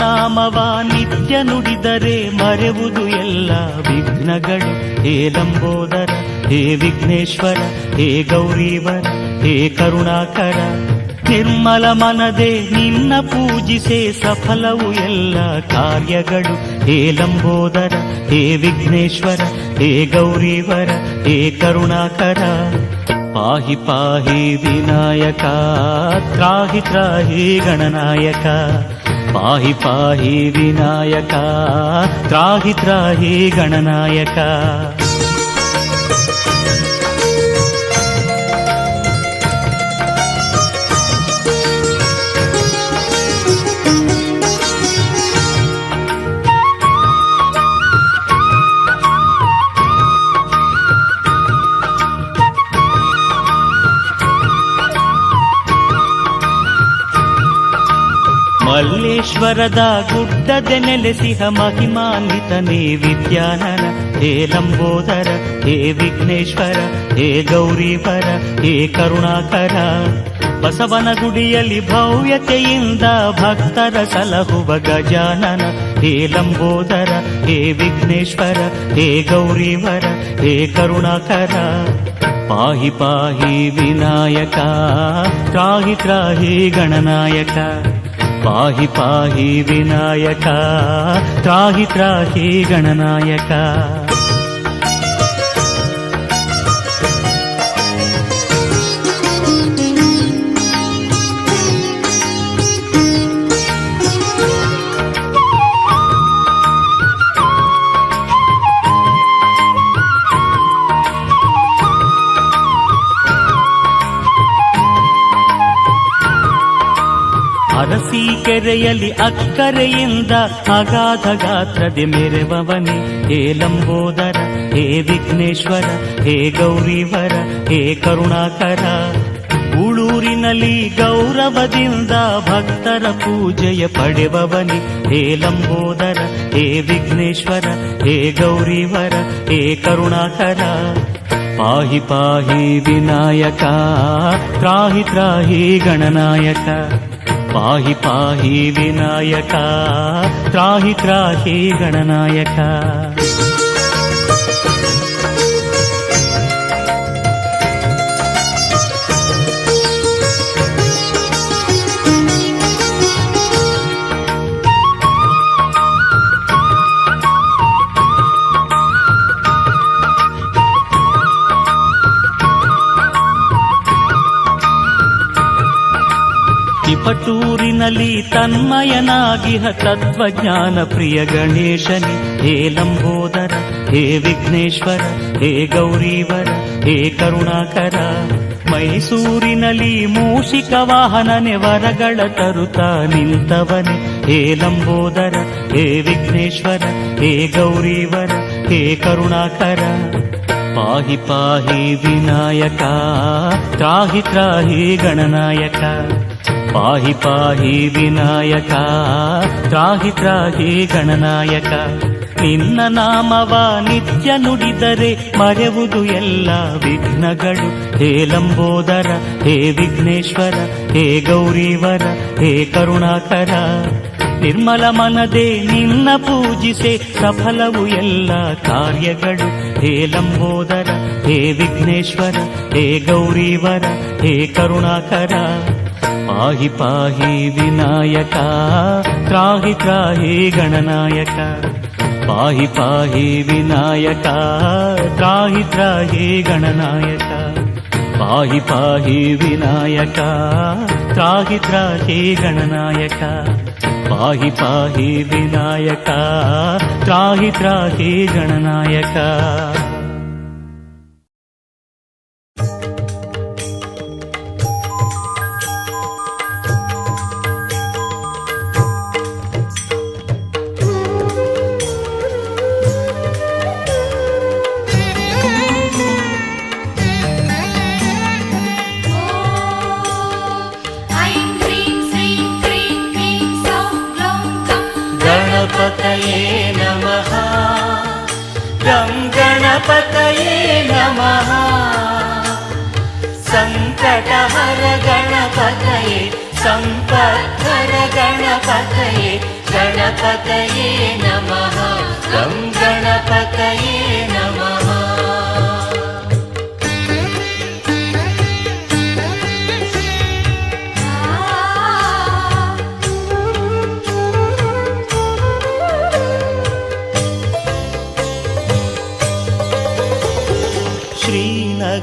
ನಾಮವ ನಿತ್ಯ ನುಡಿದರೆ ಮರೆವುದು ಎಲ್ಲ ವಿಘ್ನಗಳು. ಹೇ ಲಂಬೋದರ, ಹೇ ವಿಘ್ನೇಶ್ವರ, ಹೇ ಗೌರೀವರ, ಹೇ ಕರುಣಾಕರ. ನಿರ್ಮಲ ಮನದೆ ನಿನ್ನ ಪೂಜಿಸೆ ಸಫಲವು ಎಲ್ಲ ಕಾರ್ಯಗಳು. ಹೇ ಲಂಬೋದರ, ಹೇ ವಿಘ್ನೇಶ್ವರ, ಹೇ ಗೌರೀವರ, ಹೇ ಕರುಣಾಕರ. ಪಾಹಿ ಪಾಹಿ ವಿನಾಯಕ, ತ್ರಾಹಿ ತ್ರಾಹಿ ಗಣನಾಯಕ. ಪಾಹಿ ಪಾಹಿ ವಿನಾಯಕ, ತ್ರಾಹಿ ತ್ರಾಹಿ ಗಣನಾಯಕ. ಮಲ್ಲೇಶ್ವರದ ಗುಡ್ಡದೆ ನೆಲೆಸಿಹ ಮಹಿಮಾನ್ವಿತನೇ ವಿದ್ಯಾನನ. ಹೇ ಲಂಬೋದರ, ಹೇ ವಿಘ್ನೇಶ್ವರ, ಹೇ ಗೌರೀವರ, ಹೇ ಕರುಣಾಕರ. ಬಸವನ ಗುಡಿಯಲ್ಲಿ ಭವ್ಯತೆಯಿಂದ ಭಕ್ತರ ಸಲಹುವ ಗಜಾನನ. ಹೇ ಲಂಬೋದರ, ಹೇ ವಿಘ್ನೇಶ್ವರ, ಹೇ ಗೌರೀವರ, ಹೇ ಕರುಣಾಕರ. ಪಾಹಿ ಪಾಹಿ ವಿನಾಯಕ, ತ್ರಾಹಿ ತ್ರಾಹಿ ಗಣನಾಯಕ. ಪಾಹಿ ಪಾಹಿ ವಿನಾಯಕ, ತ್ರಾಹಿ ತ್ರಾಹಿ ಗಣನಾಯಕ. ಅರಸೀಕೆರೆಯಲ್ಲಿ ಅಕ್ಕರೆಯಿಂದ ಅಗಾಧ ಗಾತ್ರದೆ ಮೆರೆವವನೇ. ಹೇ ಲಂಬೋದರ, ಹೇ ವಿಘ್ನೇಶ್ವರ, ಹೇ ಗೌರೀವರ, ಹೇ ಕರುಣಾಕರ. ಉಳೂರಿನಲ್ಲಿ ಗೌರವದಿಂದ ಭಕ್ತರ ಪೂಜೆಯ ಪಡೆವವನೇ. ಹೇ ಲಂಬೋದರ, ಹೇ ವಿಘ್ನೇಶ್ವರ, ಹೇ ಗೌರೀವರ, ಹೇ ಕರುಣಾಕರ. ಪಾಹಿ ಪಾಹಿ ವಿನಾಯಕ, ತ್ರಾಹಿ ತ್ರಾಹಿ ಗಣನಾಯಕ. ಪಾಹಿ ಪಾಹಿ ವಿನಾಯಕ, ತ್ರಾಹಿ ತ್ರಾಹಿ ಗಣನಾಯಕ. ಪಟೂರಿನಲ್ಲಿ ತನ್ಮಯನಾಗಿಹ ತತ್ವಜ್ಞಾನ ಪ್ರಿಯ ಗಣೇಶನೇ. ಹೇ ಲಂಬೋದರ, ಹೇ ವಿಘ್ನೇಶ್ವರ, ಹೇ ಗೌರೀವರ, ಹೇ ಕರುಣಾಕರ. ಮೈಸೂರಿನಲ್ಲಿ ಮೂಷಿಕ ವಾಹನನೆ ವರಗಳ ತರುತ್ತಾ ನಿಂತವನೇ. ಹೇ ಲಂಬೋದರ, ಹೇ ವಿಘ್ನೇಶ್ವರ, ಹೇ ಗೌರೀವರ, ಹೇ ಕರುಣಾಕರ. ಪಾಹಿ ಪಾಹಿ ವಿನಾಯಕ, ತ್ರಾಹಿ ತ್ರಾಹಿ ಗಣನಾಯಕ. ಪಾಹಿ ಪಾಹಿ ವಿನಾಯಕ, ತ್ರಾಹಿ ತ್ರಾಹಿ ಗಣನಾಯಕ. ನಿನ್ನ ನಾಮವ ನಿತ್ಯ ನುಡಿದರೆ ಮರೆವುದು ಎಲ್ಲ ವಿಘ್ನಗಳು. ಹೇ ಲಂಬೋದರ, ಹೇ ವಿಘ್ನೇಶ್ವರ, ಹೇ ಗೌರೀವರ, ಹೇ ಕರುಣಾಕರ. ನಿರ್ಮಲ ಮನದೆ ನಿನ್ನ ಪೂಜಿಸೆ ಸಫಲವು ಎಲ್ಲ ಕಾರ್ಯಗಳು. ಹೇ ಲಂಬೋದರ, ಹೇ ವಿಘ್ನೇಶ್ವರ, ಹೇ ಗೌರೀವರ, ಹೇ ಕರುಣಾಕರ. ಪಾಹಿ ಪಾಹಿ ವಿನಾಯಕ, ತ್ರಾಹಿ ತ್ರಾಹಿ ಗಣನಾಯಕ. ಪಾಹಿ ಪಾಹಿ ವಿನಾಯಕ, ತ್ರಾಹಿ ತ್ರಾಹಿ ಗಣನಾಯಕ. ಪಾಹಿ ಪಾಹಿ ವಿನಾಯಕ, ತ್ರಾಹಿ ತ್ರಾಹಿ ಗಣನಾಯಕ. ಪಾಹಿ ಪಾಹಿ ವಿನಾಯಕ, ತ್ರಾಹಿ ತ್ರಾಹಿ ಗಣನಾಯಕ. गणपतये नमः, गं गणपतये नमः. संकटहर गणपतये, संपत्कर गणपतये, गणपतये नमः गं गणपतये नमः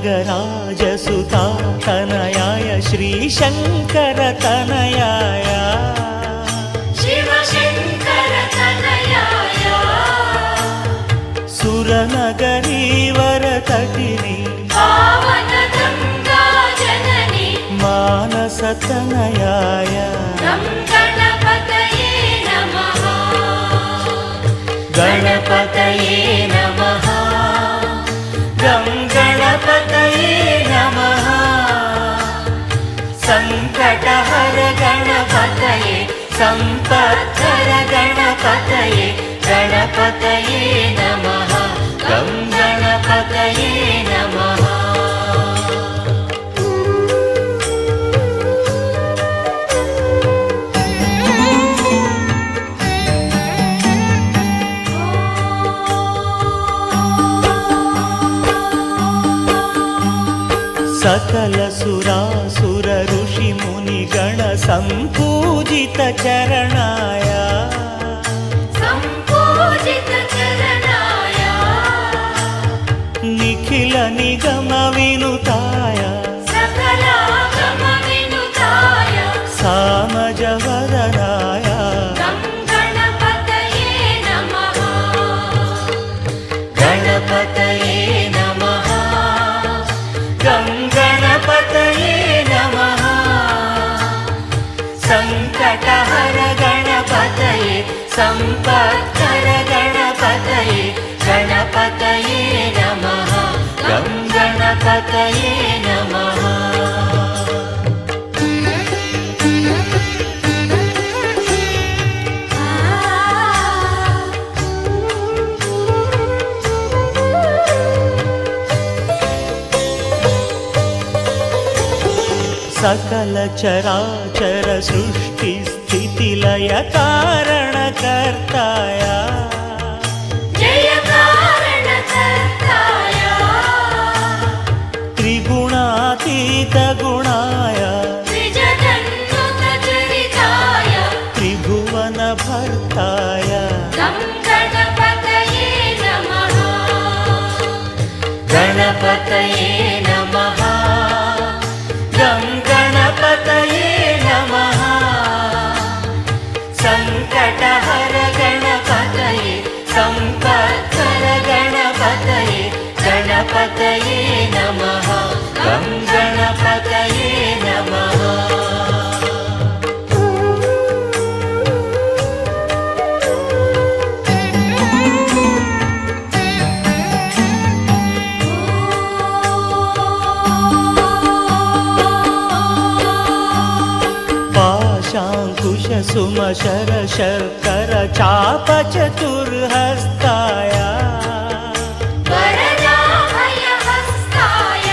श्रीनगराजसुता तनयाय श्रीशङ्करतनयाय शिवशङ्करतनयाय सुरनगरीवरतटिनि पावनगङ्गाजननि मानसतनयाय गं गणपतये नमः गणपतये नमः गं गणपतये नमः सङ्कटहर गणपतये सम्पत्कर गणपतये गणपतये नमः गं गणपतये नमः सकल सुरासुर ऋषि मुनि गण सम्पूजित चरणाय सम्पूजित चरणाय निखिल निगम विनुताय सकलागम विनुताय सामजवदनाय गं गणपतये नमः गणपतये नमः गं गणपतये नमः सङ्कटहर गणपतये सम्पत्कर गणपतये गणपतये नमः गं गणपतये नमः सकल चराचर सृष्टि स्थिति लय कारणकर्ताय जय कारणकर्ताय त्रिगुणातीत गुणाय त्रिजगन्नुत चरिताय त्रिभुवन भर्ताय गं गणपतये नमः गणपतये नमः गं गणपतये नमः सङ्कटहर गणपतये सम्पत्कर गणपतये गणपतये नमः गं गणपतये नमः पाशाङ्कुश सुमशर शर्कर चाप चतुर्हस्ताय वरदाभयहस्ताय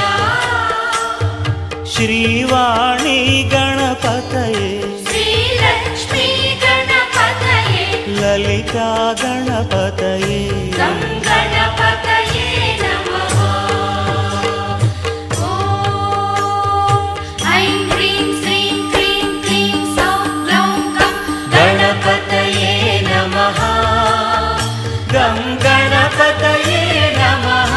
श्रीवाणी गणपतये श्रीलक्ष्मी गणपतये ललिता गणपतये गं गणपतये नमः ॐ ऐं ह्रीं श्रीं क्रीं क्लीं सौं ग्लौं गं गणपतये नमः गं गणपतये नमः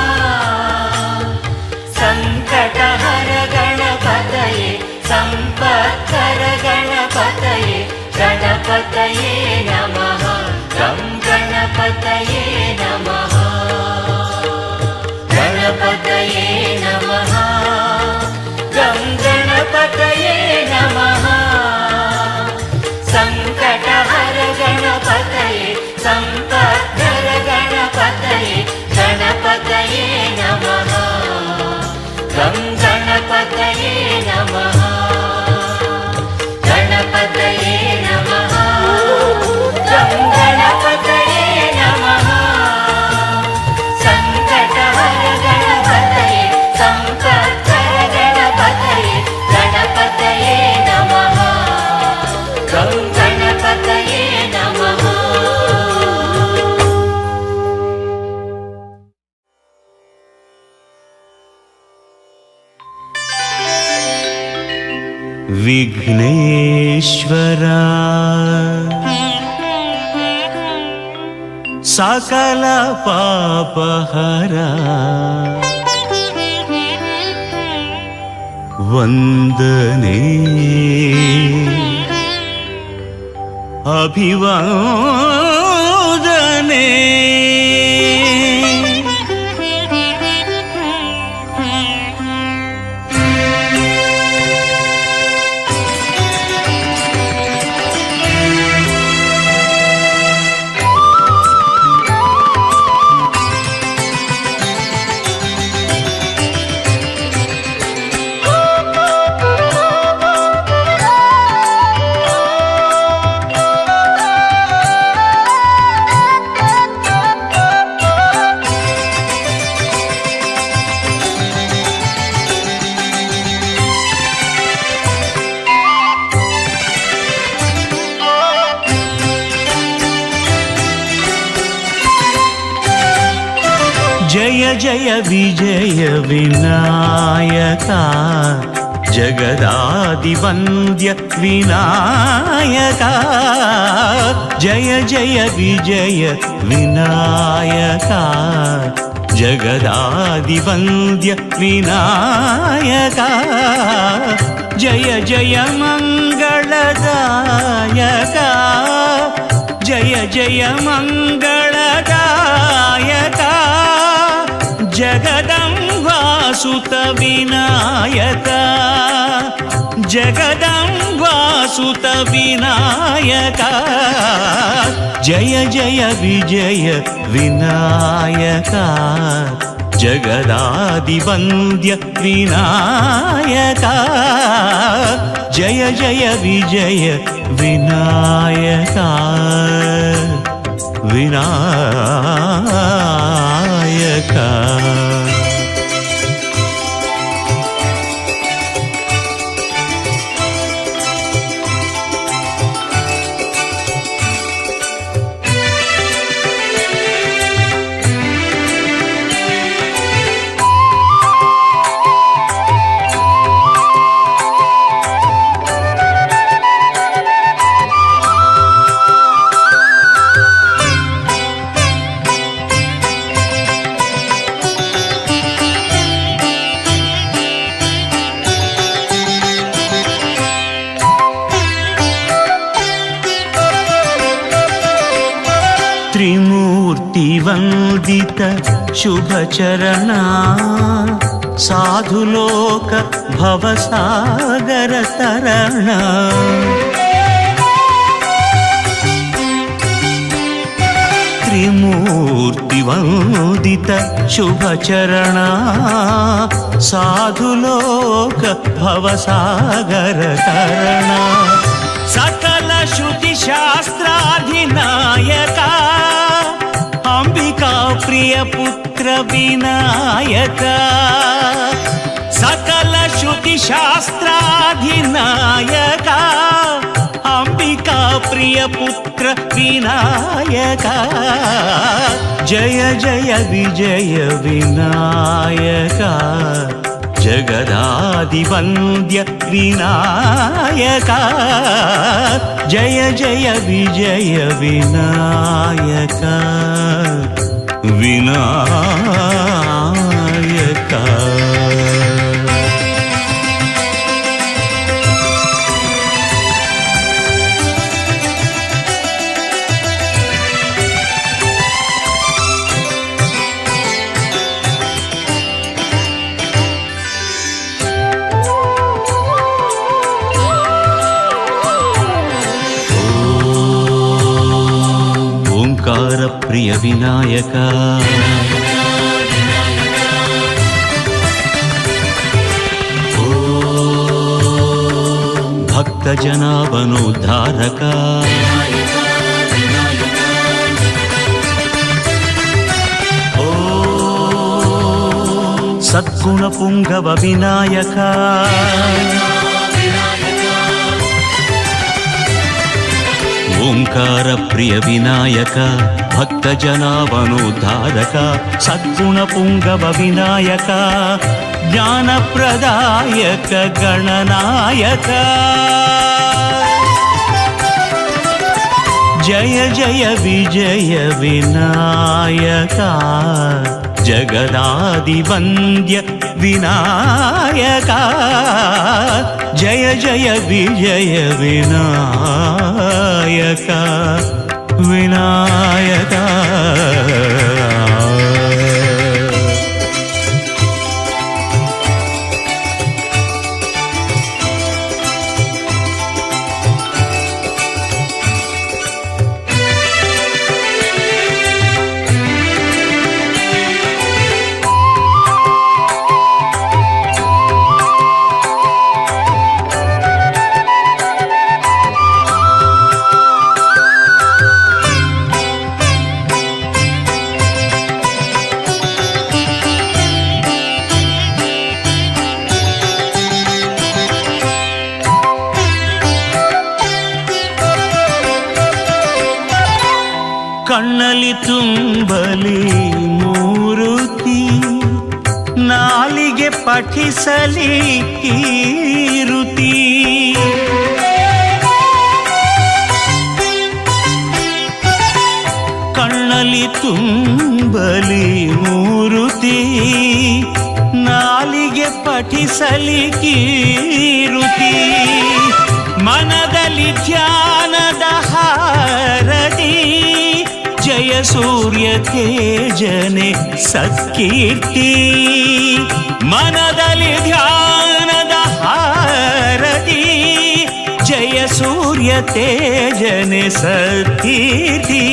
सङ्कटहर गणपतये सम्पत्कर गणपतये गणपतये नमः गं गणपतये नमः गणपतये नमः गं गणपतये नमः सङ्कटहर गणपतये सम्पत्कर गणपतये गणपतये नमः गं गणपतये नमः गणपतये नमः गं गणपतये नमः सङ्कटहर गणपतये सम्पत्कर गणपतये गणपतये नमः गं गणपतये नमः विघ्नेश्वरा सकल पापहरा वंदने अभिवादने जय जय विजय विनायका जगदादिवन्द्य विनायका जय जय विजय विनायका जगदादिवन्द्य विनायका जय जय मंगलदायका जय जय मंगलदायका जगदम्बासुत विनायका जगदम्बासुत विनायका जय जय विजय विनायका जगदादिवन्द्य विनायका जय जय विजय विनायका विनायका त्रिमूर्तिवन्दित शुभचरणा साधुलोक भवसागर तरणा त्रिमूर्तिवन्दित शुभचरणा साधुलोक भवसागर तरणा सकल श्रुति शास्त्राधिनायका अंबिका प्रिय पुत्र विनायका सकल श्रुति शास्त्राधिनायका अंबिका प्रिय पुत्र विनायका जय जय विजय विनायका जगदादिवन्द्य विनायका जय जय विजय विनायका विनायका प्रिय विनायका भक्तजनावनोद्धारका सद्गुणपुङ्गव विनायका ಓಂಕಾರ ಪ್ರಿಯ ವಿನಾಯಕ ಭಕ್ತ ಜನಾವನೋದ್ಧಾರಕ ಸದ್ಗುಣ ಪುಂಗವ ವಿನಾಯಕ ಜ್ಞಾನ ಪ್ರದಾಯಕ ಗಣನಾಯಕ ಜಯ ಜಯ ವಿಜಯ ವಿನಾಯಕ ಜಗದಾದಿವಂದ್ಯ ವಿನಾಯಕ ಜಯ ಜಯ ವಿಜಯ ವಿನಾಯಕ ವಿನಾಯಕ ಕಣ್ಣಲ್ಲಿ ತುಂಬಲಿ ಮೂರುತಿ ನಾಲಿಗೆ ಪಠಿಸಲಿ ಕೀರುತಿ ಕಣ್ಣಲ್ಲಿ ತುಂಬಲಿ ಮೂರುತಿ ನಾಲಿಗೆ ಪಠಿಸಲಿ ಕೀರುತಿ ಮನದಲ್ಲಿ ಧ್ಯಾನದ ಹಾರದಿ ಜಯ ಸೂರ್ಯ ತೇಜನೆ ಸತ್ಕೀರ್ತಿ ಮನದಲ್ಲಿ ಧ್ಯಾನದ ಹಾರದಿ ಜಯ ಸೂರ್ಯ ತೇಜನೆ ಸತ್ಕೀರ್ತಿ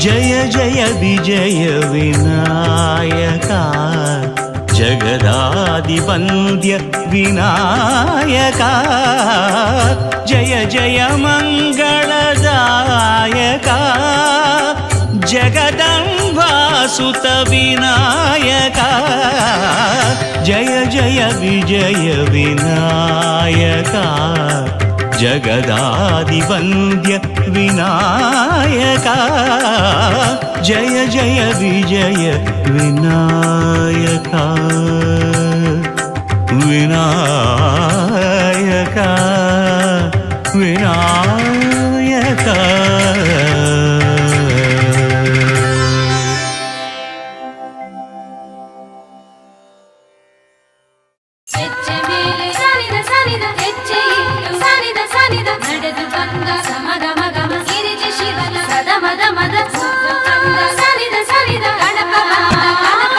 ಜಯ ಜಯ ವಿಜಯ ವಿನಾಯಕ ಜಗದಾದಿವಂದ್ಯ ವಿನಾಯಕ ಜಯ ಜಯ ಮಂಗಳದಾಯಕ ಜಗದಂಬಾಸುತ ವಿನಾಯಕ ಜಯ ಜಯ ವಿಜಯ ವಿನಾಯಕ ಜಗದಾದಿವಂದ್ಯ ವಿನಾಯಕ ಜಯ ಜಯ ವಿಜಯ ವಿನಾಯಕ ವಿನಾಯಕ ವಿನಾಯಕ ನಡೆದು ಬಂದ ಸಮದ ಮಗಮ ಗಿರಿಜ ಶಿವನ ಸದ ಮದ ಮದ ಸನಿದ ಸನಿದ ಗಣಪ ಬಂದ ಗಣಪ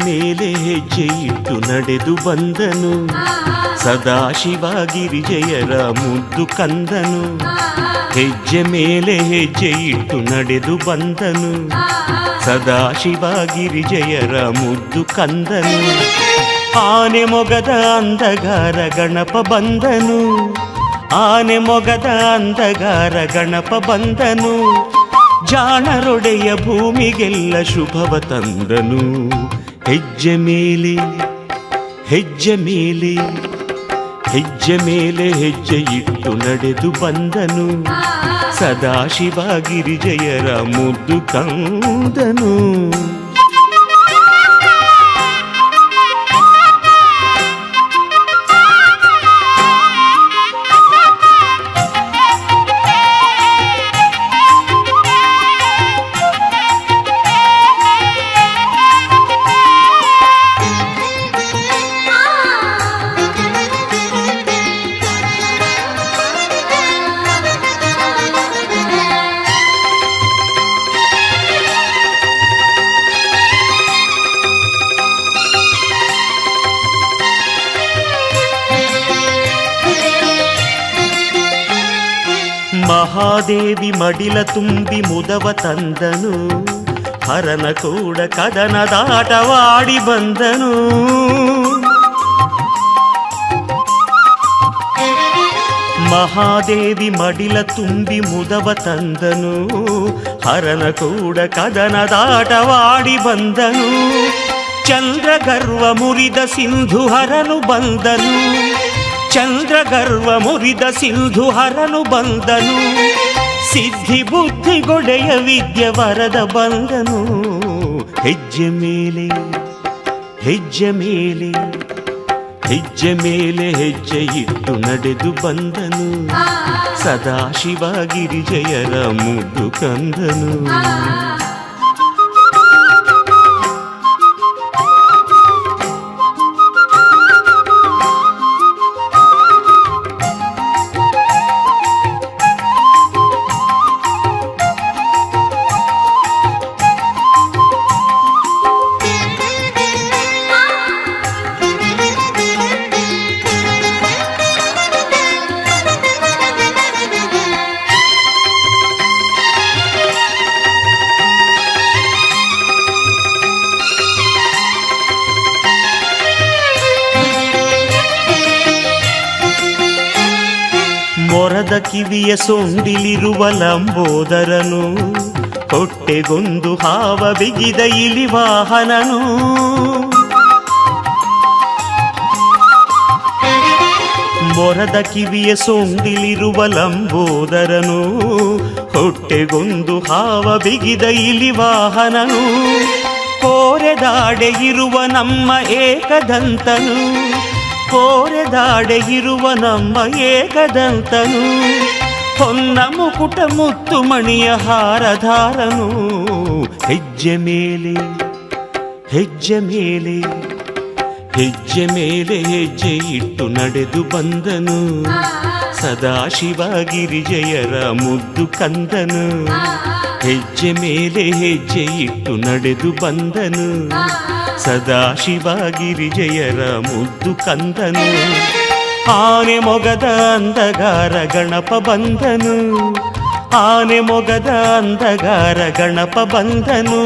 ಮೇಲೆ ಹೆಜ್ಜೆ ಇಟ್ಟು ನಡೆದು ಬಂದನು ಸದಾಶಿವ ಗಿರಿಜಯರ ಮುದ್ದು ಕಂದನು ಹೆಜ್ಜೆ ಮೇಲೆ ಹೆಜ್ಜೆ ಇಟ್ಟು ನಡೆದು ಬಂದನು ಸದಾಶಿವ ಗಿರಿಜಯರ ಮುದ್ದು ಕಂದನು ಆನೆ ಮೊಗದ ಅಂಧಗಾರ ಗಣಪ ಬಂದನು ಆನೆ ಮೊಗದ ಅಂಧಗಾರ ಗಣಪ ಬಂದನು ಜಾಣರೊಡೆಯ ಭೂಮಿಗೆಲ್ಲ ಶುಭವ ತಂದನು ಹೆಜ್ಜೆ ಮೇಲೆ ಹೆಜ್ಜೆ ಮೇಲೆ ಹೆಜ್ಜೆ ಮೇಲೆ ಹೆಜ್ಜೆ ಇಟ್ಟು ನಡೆದು ಬಂದನು ಸದಾಶಿವ ಗಿರಿಜಯರ ಮುದ್ದು ಕಂದನು ಮಹಾದೇವಿ ಮಡಿಲ ತುಂಬಿ ಮುದವ ತಂದನು, ಹರನ ಕೂಡ ಕದನದಾಟವಾಡಿ ಬಂದನು. ಮಹಾದೇವಿ ಮಡಿಲ ತುಂಬಿ ಮುದವ ತಂದನು, ಹರನ ಕೂಡ ಕದನದಾಟವಾಡಿ ಬಂದನು. ಚಂದ್ರಗರ್ವ ಮುರಿದ ಸಿಂಧು ಹರನು ಬಂದನು, ಚಂದ್ರಗರ್ವ ಮುರಿದ ಸಿಂಧು ಹರನು ಬಂದನು. ಸಿದ್ಧಿ ಬುದ್ಧಿಗೊಡೆಯ ವಿದ್ಯೆ ವರದ ಬಂದನು. ಹೆಜ್ಜೆ ಮೇಲೆ ಹೆಜ್ಜೆ ಮೇಲೆ ಹೆಜ್ಜೆ ಮೇಲೆ ಹೆಜ್ಜೆ ಇಟ್ಟು ನಡೆದು ಬಂದನು, ಸದಾಶಿವ ಗಿರಿಜಯರ ಮುದ್ದು ಕಂದನು. ಮೊರದ ಕಿವಿಯ ಸೊಂಡಿಲಿರುವ ಲಂಬೋದರನು, ಹೊಟ್ಟೆಗೊಂದು ಹಾವ ಬಿಗಿದ ಇಲಿವಾಹನನು. ಮೊರದ ಕಿವಿಯ ಸೊಂಡಿಲಿರುವ ಲಂಬೋದರನು, ಹೊಟ್ಟೆಗೊಂದು ಹಾವ ಬಿಗಿದ ಇಲಿವಾಹನನು. ಕೋರೆದಾಡೆ ಇರುವ ನಮ್ಮ ಏಕದಂತನು, ಕೋರೆದಾಡೆ ಇರುವ ನಮ್ಮ ಏಕದಂತನು. ಹೊನ್ನ ಮುಕುಟ ಮುತ್ತು ಮಣಿಯ ಹಾರಧಾರನು. ಹೆಜ್ಜೆ ಮೇಲೆ ಹೆಜ್ಜೆ ಮೇಲೆ ಹೆಜ್ಜೆ ಮೇಲೆ ಹೆಜ್ಜೆ ಇಟ್ಟು ನಡೆದು ಬಂದನು, ಸದಾಶಿವ ಗಿರಿಜಯರ ಮುದ್ದು ಕಂದನು. ಹೆಜ್ಜೆ ಮೇಲೆ ಹೆಜ್ಜೆ ಇಟ್ಟು ನಡೆದು ಬಂದನು, ಸದಾಶಿವ ಗಿರಿಜಯರ ಮುದ್ದು ಕಂದನು. ಆನೆ ಮೊಗದ ಅಂದಗಾರ ಗಣಪ ಬಂದನು, ಆನೆ ಮೊಗದ ಅಂದಗಾರ ಗಣಪ ಬಂದನು.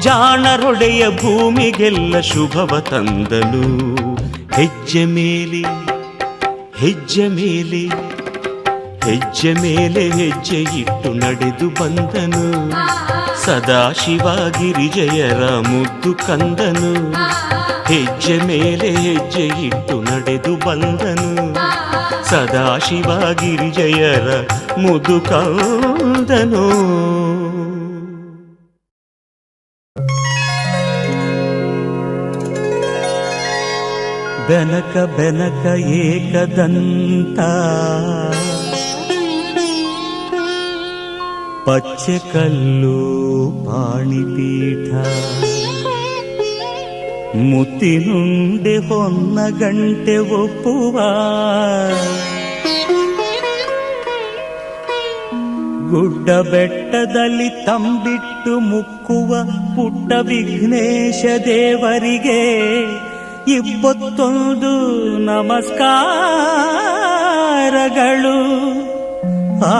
ಜಾಣರೊಡೆಯ ಭೂಮಿಗೆಲ್ಲ ಶುಭವ ತಂದನು. ಹೆಜ್ಜೆ ಮೇಲೆ ಹೆಜ್ಜೆ ಮೇಲೆ ಹೆಜ್ಜೆ ಮೇಲೆ ಹೆಜ್ಜೆ ಇಟ್ಟು ನಡೆದು ಬಂದನು, ಸದಾಶಿವ ಗಿರಿಜಯರ ಮುದ್ದು ಕಂದನು. ಹೆಜ್ಜೆ ಮೇಲೆ ಹೆಜ್ಜೆ ಇಟ್ಟು ನಡೆದು ಬಂದನು, ಸದಾಶಿವ ಗಿರಿಜಯರ ಮುದ್ದು ಕಂದನು. ಬೆನಕ ಬೆನಕ ಏಕದಂತ ಪಚ್ಚೆ ಕಲ್ಲು ಪಾಣಿಪೀಠ, ಮುತ್ತಿನುಂಡೆ ಹೊನ್ನ ಗಂಟೆ ಒಪ್ಪುವ ಗುಡ್ಡ ಬೆಟ್ಟದಲ್ಲಿ ತಂಬಿಟ್ಟು ಮುಕ್ಕುವ ಪುಟ್ಟ ವಿಘ್ನೇಶ ದೇವರಿಗೆ ಇಪ್ಪತ್ತೊಂದು ನಮಸ್ಕಾರಗಳು. ಆ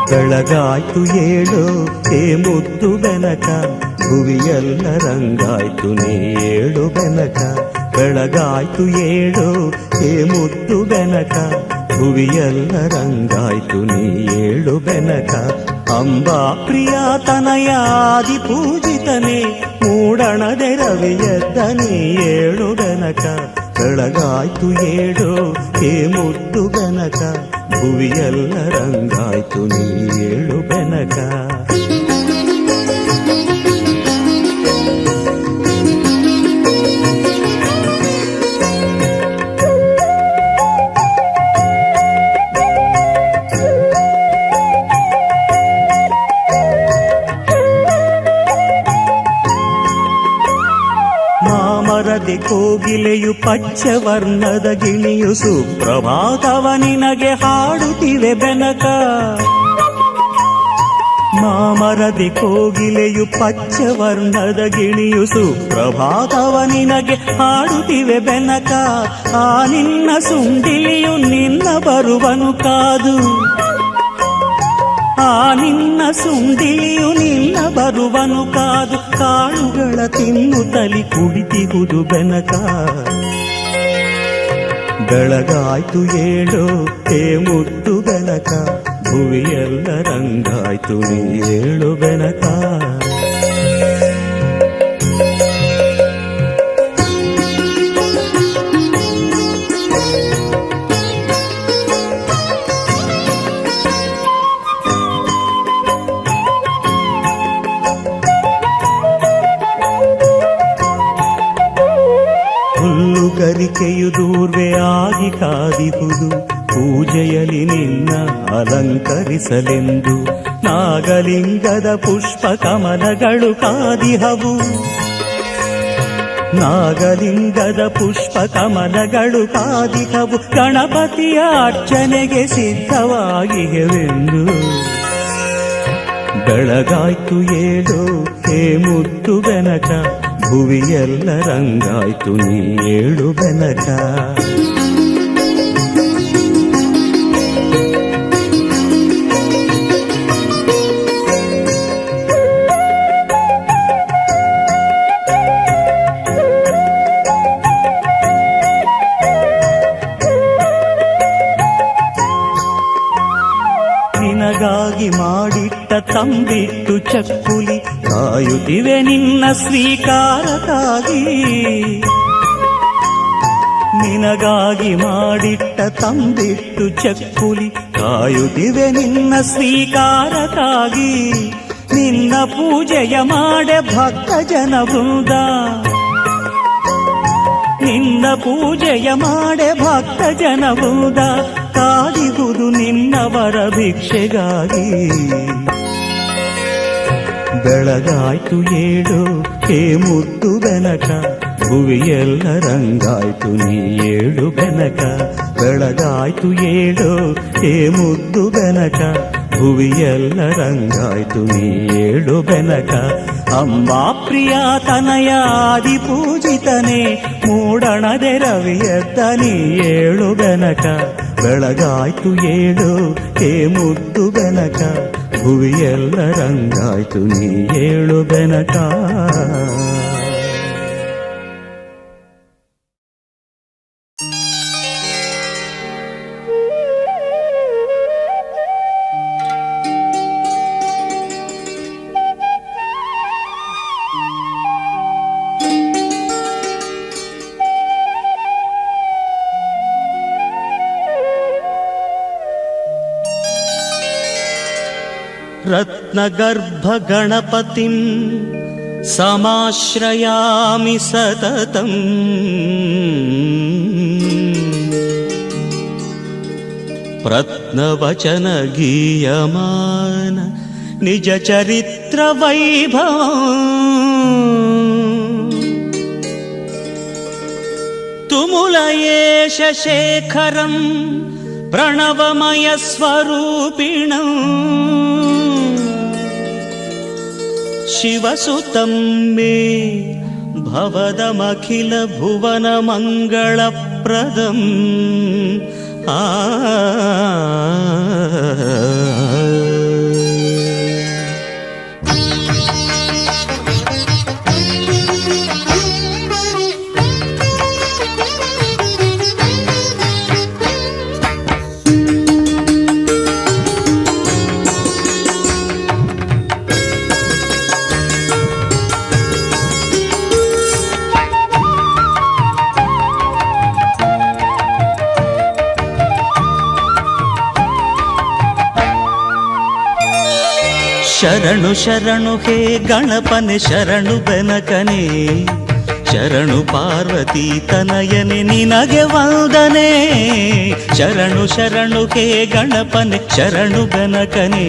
ಬೆಳಗಾಯ್ತು ಏಳು ಹೇ ಮುದ್ದು ಬೆನಕ, ಭುವಿಯೆಲ್ಲ ರಂಗಾಯ್ತು ನೀ ಏಳು ಬೆನಕ. ಬೆಳಗಾಯ್ತು ಏಳು ಹೇ ಮುದ್ದು ಬೆನಕ, ಭುವಿಯೆಲ್ಲ ರಂಗಾಯ್ತು ನೀ ಏಳು ಬೆನಕ. ಅಂಬಾ ಪ್ರಿಯ ತನಯಾದಿ ಪೂಜಿತನೇ, ಮೂಡಣದೆ ರವಿಯದ್ದ ನೀ ಏಳು ಬೆನಕ. ಬೆಳಗಾಯ್ತು ಏಳು ಹೇ ಮುದ್ದು ಬೆನಕ, ಭುವಿಯೆಲ್ಲ ರಂಗಾಯ್ತು ನೀ ಏಳು ಬೆನಕ. ಮಾಮರದಿ ಕೋಗಿಲೆಯು ಪಚ್ಚವರ್ಣದ ಗಿಣಿಯು ಸುಪ್ರಭಾತವ ನಿನಗೆ ಹಾಡುತ್ತಿವೆ ಬೆನಕ. ಮಾಮರದಿ ಕೋಗಿಲೆಯು ಪಚ್ಚವರ್ಣದ ಗಿಣಿಯು ಸುಪ್ರಭಾತವ ನಿನಗೆ ಹಾಡುತ್ತಿವೆ ಬೆನಕ. ಆ ನಿನ್ನ ಸುಂಡಿಲಿಯು ನಿನ್ನ ಬರುವನು ಕಾದು, ಆ ನಿನ್ನ ಸುಂಡಿಲಿಯು ನಿನ್ನ ಬರುವನು ಕಾದು. ಕಾಳುಗಳ ತಿನ್ನುತ್ತಲಿ ಕುಳಿತಿಹುದು ಬೆನಕ. ಬೆಳಗಾಯ್ತು ಏಳೋ ಹೇ ಮುದ್ದು ಬೆನಕ, ಭುವಿಯೆಲ್ಲ ರಂಗಾಯ್ತು ನೀ ಏಳು ಬೆನಕ. ಹುಲ್ಲುಗರಿಕೆಯು ದೂರ್ವೆ ಆಗಿ ಕಾದಿಹುದು, ಪೂಜೆಯಲ್ಲಿ ನಿನ್ನ ಅಲಂಕರಿಸಲೆಂದು. ನಾಗಲಿಂಗದ ಪುಷ್ಪ ಕಮಲಗಳು ಕಾದಿಹವು, ನಾಗಲಿಂಗದ ಪುಷ್ಪ ಕಮಲಗಳು ಕಾದಿಹವು. ಗಣಪತಿಯ ಅರ್ಚನೆಗೆ ಸಿದ್ಧವಾಗಿವೆಂದು. ಬೆಳಗಾಯ್ತು ಏಳು ಹೇ ಮುದ್ದು ಬೆನಕ, ಭುವಿಯೆಲ್ಲ ರಂಗಾಯ್ತು ನೀ ಏಳು ಬೆನಕ. ನಿನಗಾಗಿ ಮಾಡಿಟ್ಟ ತಂಬಿಟ್ಟು ಚಕ್ಕುಲಿ ಕಾಯುತ್ತಿವೆ ನಿನ್ನ ಸ್ವೀಕಾರಕ್ಕಾಗಿ. ನಿನಗಾಗಿ ಮಾಡಿಟ್ಟ ತಂಬಿಟ್ಟು ಚಕ್ಕುಲಿ ಕಾಯುತ್ತಿವೆ ನಿನ್ನ ಸ್ವೀಕಾರಕ್ಕಾಗಿ. ನಿನ್ನ ಪೂಜೆಯ ಮಾಡೆ ಭಕ್ತ ಜನವೃಂದ, ನಿನ್ನ ಪೂಜೆಯ ಮಾಡೆ ಭಕ್ತ ಜನವೃಂದ. ಕಾದಿಹುದು ನಿನ್ನವರ ಭಿಕ್ಷೆಗಾಗಿ. ಬೆಳಗಾಯ್ತು ಏಳು ಹೇ ಮುದ್ದು ಬೆನಕ, ಭುವಿಯೆಲ್ಲ ರಂಗಾಯ್ತು ನೀ ಏಳು ಬೆನಕ. ಬೆಳಗಾಯ್ತು ಏಳು ಹೇ ಮುದ್ದು ಬೆನಕ, ಭುವಿಯೆಲ್ಲ ರಂಗಾಯ್ತು ನೀ ಏಳು ಬೆನಕ. ಅಂಬಾ ಪ್ರಿಯ ತನಯ ಆದಿ ಪೂಜಿತನೇ, ಮೂಡಣದೆ ರವಿಯದ್ದ ನೀ ಏಳು ಬೆನಕ. ಬೆಳಗಾಯ್ತು ಏಳು ಹೇ ಮುದ್ದು ಬೆನಕ, ಭುವಿಯೆಲ್ಲ ರಂಗಾಯ್ತು ನೀ ಏಳು ಬೆನಕ. ರತ್ನಗರ್ಭ ಗಣಪತಿಂ ಸಮಾಶ್ರಯಾಮಿ ಸತತಂ. ಪ್ರತ್ನವಚನ ಗೀಯಮಾನ ನಿಜ ಚರಿತ್ರ ವೈಭವ. ತುಮುಲಯೇಶ ಶೇಖರಂ ಪ್ರಣವಮಯ ಸ್ವರೂಪಿಣಂ. ಶಿವಸುತಂ ಮೇ ಭವದಮಖಿಲ ಭುವನ ಮಂಗಳಪ್ರದಂ. ಆ ಶರಣು ಶರಣು ಹೇ ಗಣಪನೆ ಶರಣು ಬೆನಕನೆ. ಶರಣು ಪಾರ್ವತಿ ತನಯನೆ ನಿನಗೆ ವಂದನೆ. ಶರಣು ಶರಣು ಹೇ ಗಣಪನೆ ಶರಣು ಬೆನಕನೆ.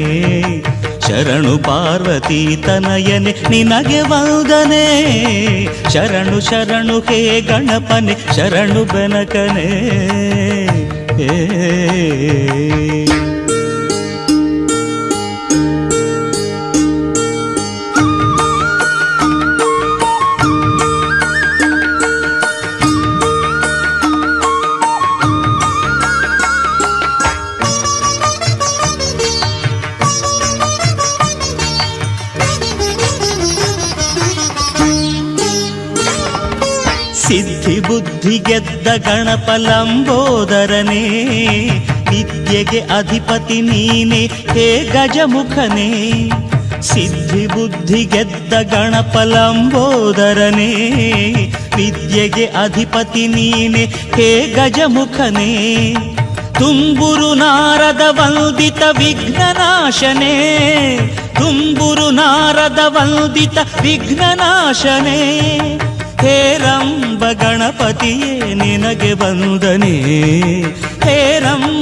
ಶರಣು ಪಾರ್ವತಿ ತನಯನೆ ನಿನಗೆ ವಂದನೆ ಶರಣು ಶರಣು ಹೇ ಗಣಪನೆ ಶರಣು ಬೆನಕನೆ ಸಿದ್ಧಿ ಬುದ್ಧಿ ಗೆದ್ದ ಗಣಪ ಲಂಬೋದರನೇ ವಿದ್ಯೆಗೆ ಅಧಿಪತಿ ನೀನೆ ಹೇ ಗಜಮುಖನೇ ಸಿದ್ಧಿ ಬುದ್ಧಿ ಗೆದ್ದ ಗಣಪ ಲಂಬೋದರನೇ ವಿದ್ಯೆಗೆ ಅಧಿಪತಿ ನೀನೆ ಹೇ ಗಜಮುಖನೇ ತುಂಬುರು ನಾರದ ವಂದಿತ ವಿಘ್ನನಾಶನೇ ತುಂಬುರು ನಾರದ ವಂದಿತ ವಿಘ್ನನಾಶನೇ ಹೇರಂಬ ಗಣಪತಿಯೇ ನಿನಗೆ ವಂದನೆ ಹೇರಂಬ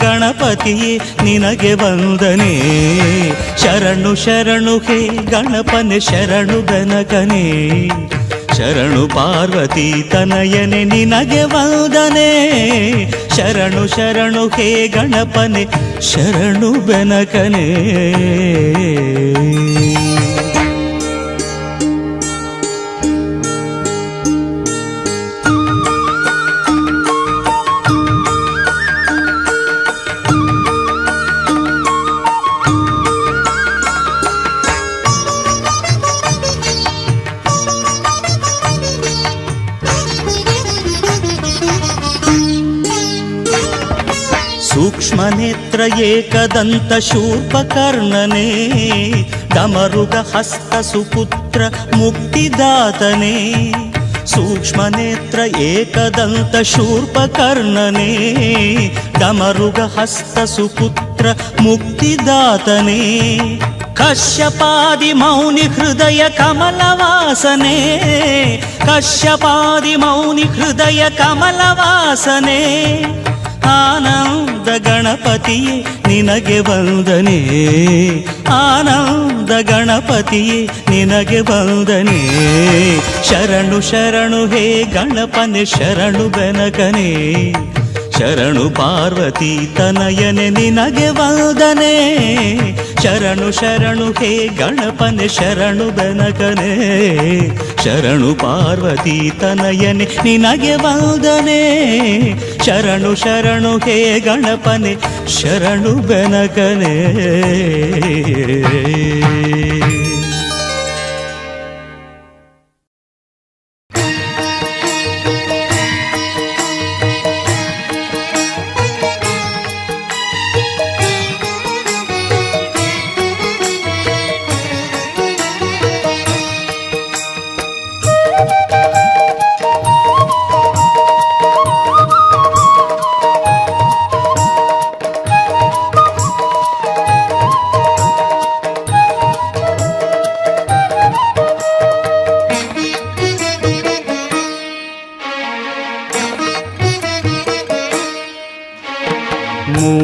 ಗಣಪತಿಯೇ ನಿನಗೆ ವಂದನೆ ಶರಣು ಶರಣು ಹೇ ಗಣಪನೆ ಶರಣು ಗಣಕನೇ ಶರಣು ಪಾರ್ವತಿ ತನಯನೆ ನಿನಗೆ ವಂದನೆ ಶರಣು ಶರಣು ಹೇ ಗಣಪನೆ ಶರಣು ಬೆನಕನೇ ಸೂಕ್ಷ್ಮನೇತ್ರ ಏಕದಂತ ಶೂರ್ಪಕರ್ಣನೇ ಡಮರುಗ ಹಸ್ತ ಸುಪುತ್ರ ಮುಕ್ತಿದಾತನೇ ಸೂಕ್ಷ್ಮನೇತ್ರ ಏಕದಂತ ಶೂರ್ಪಕರ್ಣನೇ ಡಮರುಗ ಹಸ್ತ ಸುಪುತ್ರ ಮುಕ್ತಿದಾತನೇ ಕಶ್ಯಪಾದಿ ಮೌನಿ ಹೃದಯ ಕಮಲವಾಸನೆ ಕಶ್ಯಪಾದಿ ಮೌನಿ ಹೃದಯ ಕಮಲವಾಸನೆ ಆನಂದ ಗಣಪತಿಯೇ ನಿನಗೆ ವಂದನೆ ಆನಂದ ಗಣಪತಿಯೇ ನಿನಗೆ ವಂದನೆ ಶರಣು ಶರಣು ಹೇ ಗಣಪನೆ ಶರಣು ಬೆನಕನೇ ಶರಣು ಪಾರ್ವತಿ ತನಯನೆ ನಿನಗೆ ವಂದನೆ ಶರಣು ಶರಣು ಹೇ ಗಣಪನೆ ಶರಣು ಬೆನಕನೇ ಶರಣು ಪಾರ್ವತಿ ತನಯನೆ ನಿನಗೆ ವಂದನೆ ಶರಣು ಶರಣು ಹೇ ಗಣಪನೆ ಶರಣು ಬೆನಕನೇ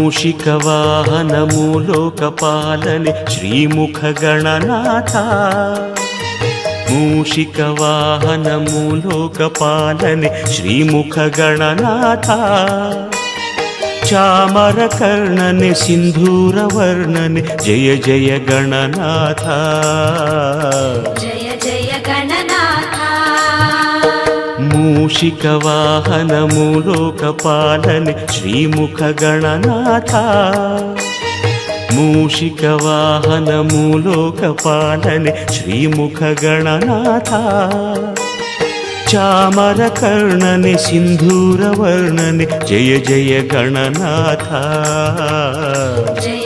ಮೂಷಿಕವಾಹನ ಮೂಲೋಕಪಾಲನೆ ಶ್ರೀಮುಖ ಗಣನಾಥ ಮೂಷಿಕವಾಹನ ಮೂಲೋಕಪಾಲನೆ ಶ್ರೀಮುಖ ಗಣನಾಥ ಚಾಮರ ಕರ್ಣನೆ ಸಿಂಧೂರ ವರ್ಣನೆ ಜಯ ಜಯ ಗಣನಾಥ ಜಯ ಜಯ ಗಣನಾಥ ಮೂಷಿಕವಾಹನ ಮೂಲೋಕಪಾಲನೆ ಶ್ರೀಮುಖ ಗಣನಾಥ ಮೂಷಿಕವಾಹನ ಮೂಲೋಕಪಾಲನೆ ಶ್ರೀಮುಖ ಗಣನಾಥ ಚಾಮರ ಕರ್ಣನೆ ಸಿಂಧೂರ ವರ್ಣನೆ ಜಯ ಜಯ ಗಣನಾಥ ಜಯ